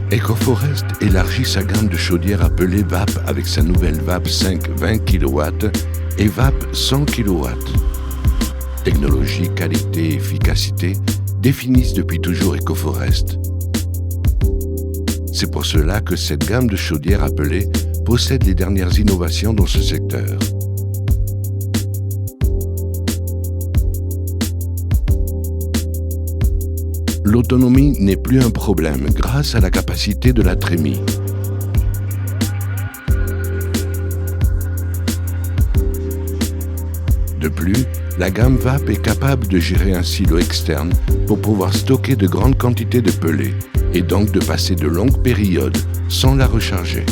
EcoForest élargit sa gamme de chaudières appelée VAP avec sa nouvelle VAP 5 20 kW et VAP 100 kW. Technologie, qualité et efficacité définissent depuis toujours EcoForest. C'est pour cela que cette gamme de chaudières appelée possède les dernières innovations dans ce secteur. L'autonomie n'est plus un problème grâce à la capacité de la trémie. De plus, la gamme VAP est capable de gérer un silo externe pour pouvoir stocker de grandes quantités de pellet et donc de passer de longues périodes sans la recharger.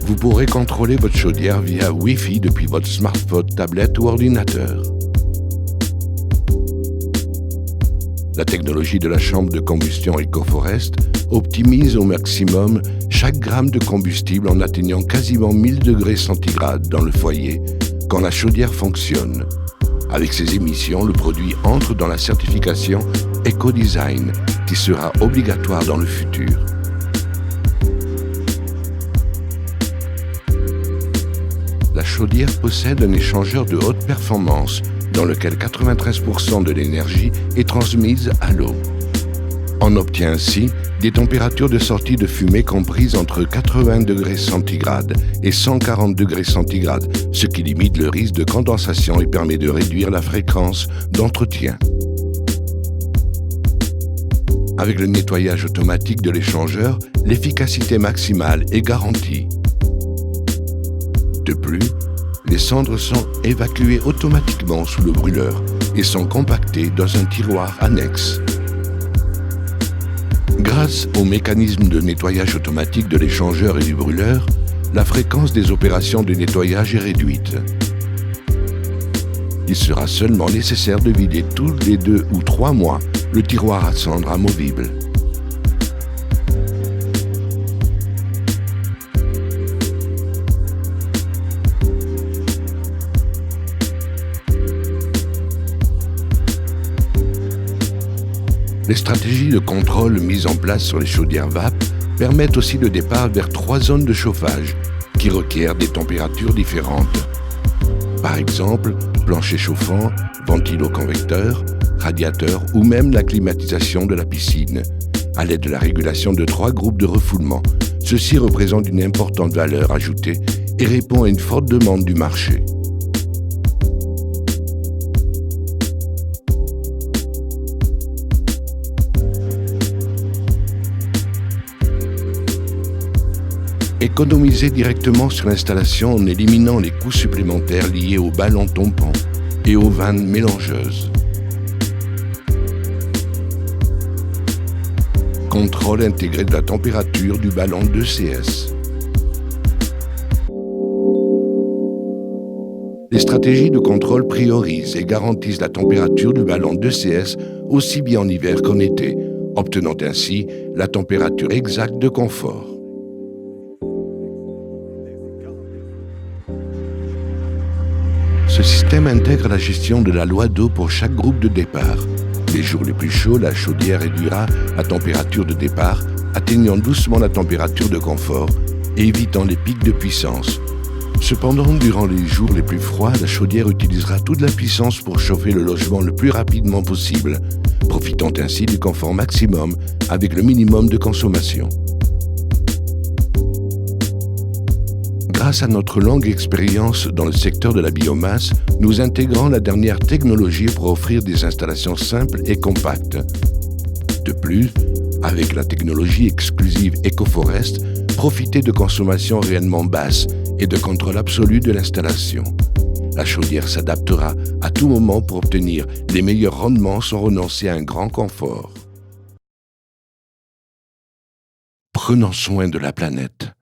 Vous pourrez contrôler votre chaudière via Wi-Fi depuis votre smartphone, tablette ou ordinateur. La technologie de la chambre de combustion EcoForest optimise au maximum chaque gramme de combustible en atteignant quasiment 1000 degrés centigrades dans le foyer quand la chaudière fonctionne. Avec ces émissions, le produit entre dans la certification Ecodesign qui sera obligatoire dans le futur. La chaudière possède un échangeur de haute performance dans lequel 93% de l'énergie est transmise à l'eau. On obtient ainsi des températures de sortie de fumée comprises entre 80 degrés centigrades et 140 degrés centigrades, ce qui limite le risque de condensation et permet de réduire la fréquence d'entretien. Avec le nettoyage automatique de l'échangeur, l'efficacité maximale est garantie. De plus, les cendres sont évacuées automatiquement sous le brûleur et sont compactées dans un tiroir annexe. Grâce au mécanisme de nettoyage automatique de l'échangeur et du brûleur, la fréquence des opérations de nettoyage est réduite. Il sera seulement nécessaire de vider tous les 2 ou 3 mois le tiroir à cendres amovible. Les stratégies de contrôle mises en place sur les chaudières VAP permettent aussi le départ vers 3 zones de chauffage qui requièrent des températures différentes. Par exemple, plancher chauffant, ventilo-convecteur, radiateur ou même la climatisation de la piscine, à l'aide de la régulation de 3 groupes de refoulement. Ceci représente une importante valeur ajoutée et répond à une forte demande du marché. Économiser directement sur l'installation en éliminant les coûts supplémentaires liés aux ballons tombants et aux vannes mélangeuses. Contrôle intégré de la température du ballon 2CS. Les stratégies de contrôle priorisent et garantissent la température du ballon 2CS aussi bien en hiver qu'en été, obtenant ainsi la température exacte de confort. Ce système intègre la gestion de la loi d'eau pour chaque groupe de départ. Les jours les plus chauds, la chaudière réduira la température de départ, atteignant doucement la température de confort et évitant les pics de puissance. Cependant, durant les jours les plus froids, la chaudière utilisera toute la puissance pour chauffer le logement le plus rapidement possible, profitant ainsi du confort maximum avec le minimum de consommation. Grâce à notre longue expérience dans le secteur de la biomasse, nous intégrons la dernière technologie pour offrir des installations simples et compactes. De plus, avec la technologie exclusive EcoForest, profitez de consommations réellement basses et de contrôle absolu de l'installation. La chaudière s'adaptera à tout moment pour obtenir les meilleurs rendements sans renoncer à un grand confort. Prenons soin de la planète.